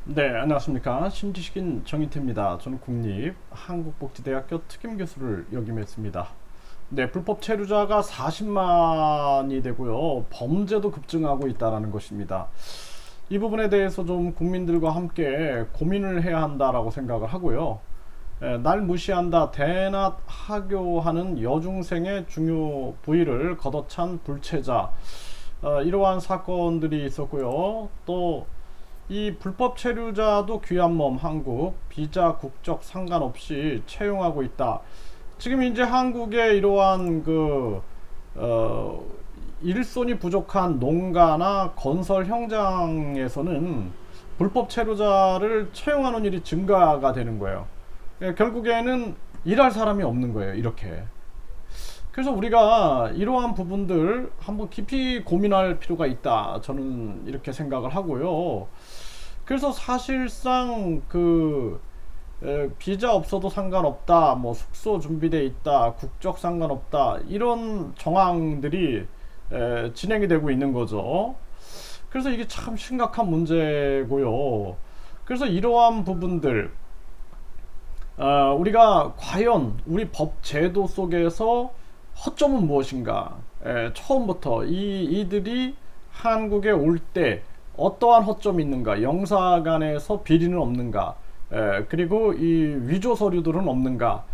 네, 안녕하십니까. 심지식인 정인태입니다. 저는 국립한국복지대학교 특임교수를 역임했습니다. 네, 불법 체류자가 40만이 되고요. 범죄도 급증하고 있다는 것입니다. 이 부분에 대해서 좀 국민들과 함께 고민을 해야 한다라고 생각을 하고요. 날 무시한다, 대낮 하교하는 여중생의 중요 부위를 걷어찬 불체자, 이러한 사건들이 있었고요. 또 이 불법 체류자도 귀한 몸 한국 비자 국적 상관없이 채용하고 있다. 지금 이제 한국의 이러한 어, 일손이 부족한 농가나 건설 현장에서는 불법 체류자를 채용하는 일이 증가가 되는 거예요. 결국에는 일할 사람이 없는 거예요. 이렇게. 그래서 우리가 이러한 부분들 한번 깊이 고민할 필요가 있다. 저는 이렇게 생각을 하고요. 그래서 사실상 비자 없어도 상관없다, 뭐 숙소 준비돼 있다, 국적 상관없다, 이런 정황들이 진행이 되고 있는 거죠. 그래서 이게 참 심각한 문제고요. 그래서 이러한 부분들, 우리가 과연 우리 법 제도 속에서 허점은 무엇인가? 처음부터 이들이 한국에 올 때 어떠한 허점이 있는가? 영사간에서 비리는 없는가? 그리고 이 위조 서류들은 없는가?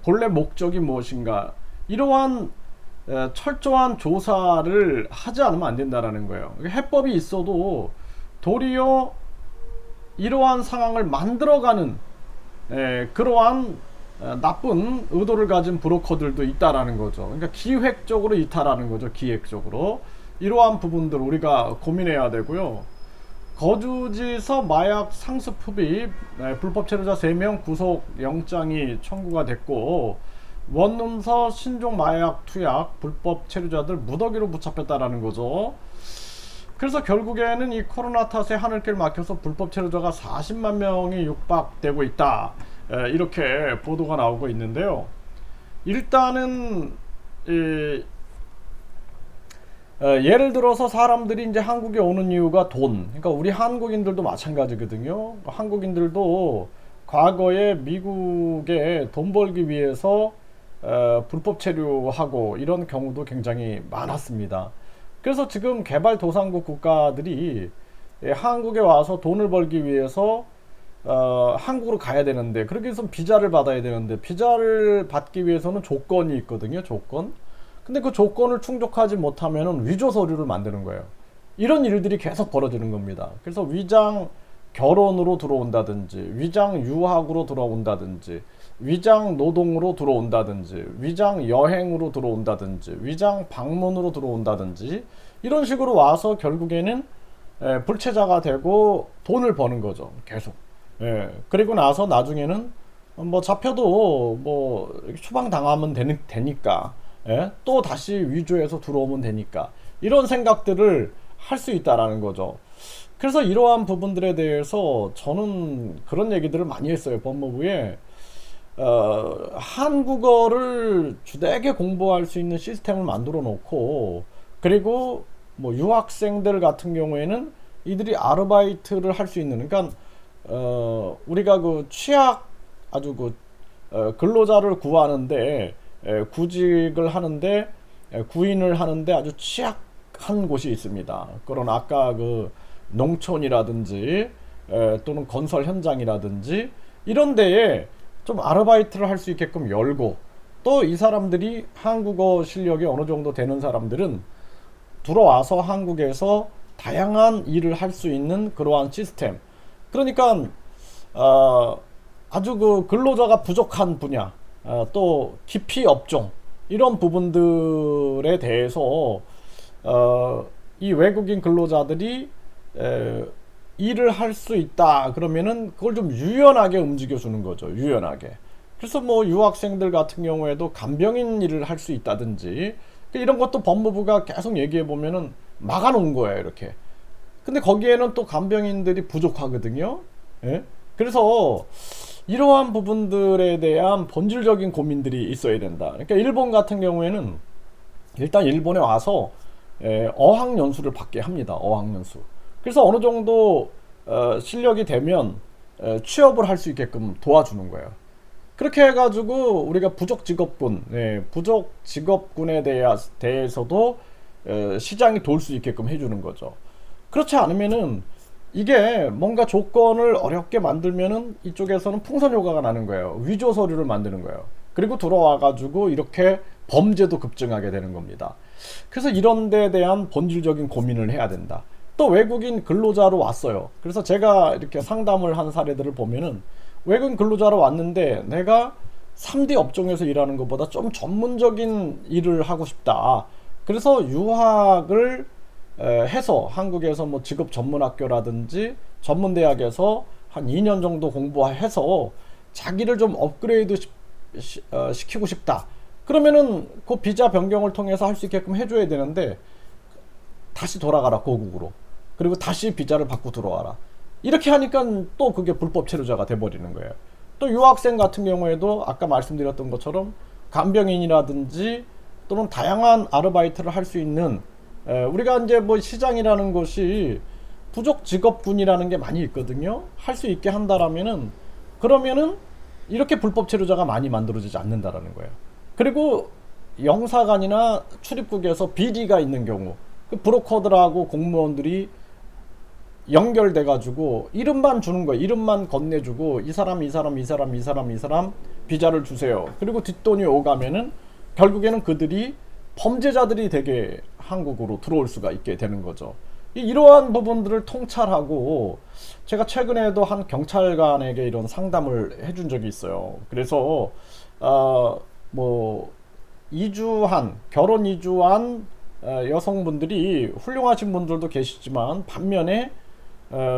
본래 목적이 무엇인가? 이러한 철저한 조사를 하지 않으면 안 된다라는 거예요. 해법이 있어도 도리어 이러한 상황을 만들어가는 그러한 나쁜 의도를 가진 브로커들도 있다라는 거죠. 그러니까 기획적으로 이탈하는 거죠. 기획적으로. 이러한 부분들 우리가 고민해야 되고요. 거주지에서 마약 상습 흡입, 불법 체류자 3명 구속 영장이 청구가 됐고, 원룸서 신종 마약 투약 불법 체류자들 무더기로 붙잡혔다라는 거죠. 그래서 결국에는 이 코로나 탓에 하늘길 막혀서 불법 체류자가 40만 명이 육박되고 있다. 이렇게 보도가 나오고 있는데요. 일단은 예를 들어서 사람들이 이제 한국에 오는 이유가 돈. 그러니까 우리 한국인들도 마찬가지거든요. 한국인들도 과거에 미국에 돈 벌기 위해서 불법 체류하고 이런 경우도 굉장히 많았습니다. 그래서 지금 개발도상국 국가들이 한국에 와서 돈을 벌기 위해서 한국으로 가야 되는데, 그러기 위해서는 비자를 받아야 되는데, 비자를 받기 위해서는 조건이 있거든요. 조건. 근데 그 조건을 충족하지 못하면 위조 서류를 만드는 거예요. 이런 일들이 계속 벌어지는 겁니다. 그래서 위장 결혼으로 들어온다든지, 위장 유학으로 들어온다든지, 위장 노동으로 들어온다든지, 위장 여행으로 들어온다든지, 위장 방문으로 들어온다든지, 이런 식으로 와서 결국에는 불체자가 되고 돈을 버는 거죠. 계속. 그리고 나서 나중에는 뭐 잡혀도 뭐 추방 당하면 되니까, 또 다시 위조해서 들어오면 되니까, 이런 생각들을 할 수 있다라는 거죠. 그래서 이러한 부분들에 대해서 저는 그런 얘기들을 많이 했어요. 법무부에 한국어를 주되게 공부할 수 있는 시스템을 만들어 놓고, 그리고 뭐 유학생들 같은 경우에는 이들이 아르바이트를 할 수 있는, 그러니까 우리가 그 취약 아주 근로자를 구하는데, 구직을 하는데, 구인을 하는데 아주 취약한 곳이 있습니다. 그런 아까 그 농촌이라든지 또는 건설 현장이라든지 이런 데에 좀 아르바이트를 할 수 있게끔 열고, 또 이 사람들이 한국어 실력이 어느 정도 되는 사람들은 들어와서 한국에서 다양한 일을 할 수 있는 그러한 시스템. 그러니까 아주 그 근로자가 부족한 분야, 또 기피 업종, 이런 부분들에 대해서 이 외국인 근로자들이 일을 할 수 있다 그러면은 그걸 좀 유연하게 움직여 주는 거죠. 유연하게. 그래서 뭐 유학생들 같은 경우에도 간병인 일을 할 수 있다든지, 이런 것도 법무부가 계속 얘기해 보면은 막아 놓은 거예요. 이렇게. 근데 거기에는 또 간병인들이 부족하거든요. 예? 그래서 이러한 부분들에 대한 본질적인 고민들이 있어야 된다. 그러니까 일본 같은 경우에는 일단 일본에 와서 어학연수를 받게 합니다. 어학연수. 그래서 어느 정도 실력이 되면 취업을 할 수 있게끔 도와주는 거예요. 그렇게 해가지고 우리가 부족 직업군, 부족 직업군에 대해서도 시장이 돌 수 있게끔 해주는 거죠. 그렇지 않으면은 이게 뭔가 조건을 어렵게 만들면은 이쪽에서는 풍선 효과가 나는 거예요. 위조 서류를 만드는 거예요. 그리고 들어와가지고 이렇게 범죄도 급증하게 되는 겁니다. 그래서 이런 데에 대한 본질적인 고민을 해야 된다. 또 외국인 근로자로 왔어요. 그래서 제가 이렇게 상담을 한 사례들을 보면은 외국인 근로자로 왔는데 내가 3D 업종에서 일하는 것보다 좀 전문적인 일을 하고 싶다. 그래서 유학을 해서 한국에서 뭐 직업 전문학교라든지 전문대학에서 한 2년 정도 공부해서 자기를 좀 업그레이드 시키고 싶다. 그러면은 그 비자 변경을 통해서 할 수 있게끔 해줘야 되는데 다시 돌아가라 고국으로. 그리고 다시 비자를 받고 들어와라. 이렇게 하니까 또 그게 불법 체류자가 돼버리는 거예요. 또 유학생 같은 경우에도 아까 말씀드렸던 것처럼 간병인이라든지 또는 다양한 아르바이트를 할 수 있는 우리가 이제 뭐 시장이라는 것이 부족 직업군이라는 게 많이 있거든요. 할 수 있게 한다라면은 그러면은 이렇게 불법 체류자가 많이 만들어지지 않는다라는 거예요. 그리고 영사관이나 출입국에서 비리가 있는 경우 그 브로커들하고 공무원들이 연결돼 가지고 이름만 주는 거예요. 이름만 건네주고 이 사람 비자를 주세요. 그리고 뒷돈이 오가면은 결국에는 그들이 범죄자들이 되게 한국으로 들어올 수가 있게 되는 거죠. 이러한 부분들을 통찰하고 제가 최근에도 한 경찰관에게 이런 상담을 해준 적이 있어요. 그래서 뭐 결혼 이주한 여성분들이 훌륭하신 분들도 계시지만 반면에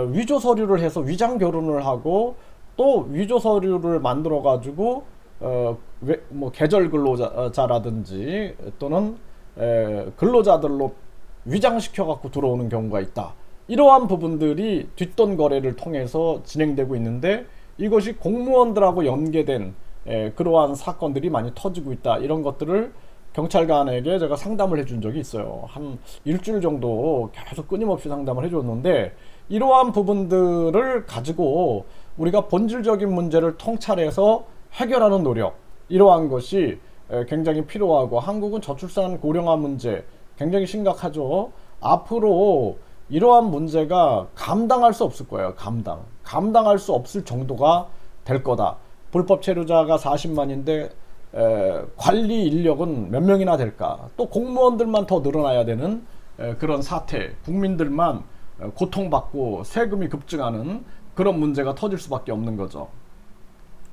위조 서류를 해서 위장 결혼을 하고 또 위조 서류를 만들어 가지고 뭐 계절 근로자라든지 또는 근로자들로 위장시켜 갖고 들어오는 경우가 있다. 이러한 부분들이 뒷돈 거래를 통해서 진행되고 있는데 이것이 공무원들하고 연계된 그러한 사건들이 많이 터지고 있다. 이런 것들을 경찰관에게 제가 상담을 해준 적이 있어요. 한 일주일 정도 계속 끊임없이 상담을 해줬는데 이러한 부분들을 가지고 우리가 본질적인 문제를 통찰해서 해결하는 노력, 이러한 것이 굉장히 필요하고 한국은 저출산 고령화 문제 굉장히 심각하죠. 앞으로 이러한 문제가 감당할 수 없을 거예요. 감당할 수 없을 정도가 될 거다. 불법 체류자가 40만인데 관리 인력은 몇 명이나 될까? 또 공무원들만 더 늘어나야 되는 그런 사태, 국민들만 고통받고 세금이 급증하는 그런 문제가 터질 수밖에 없는 거죠.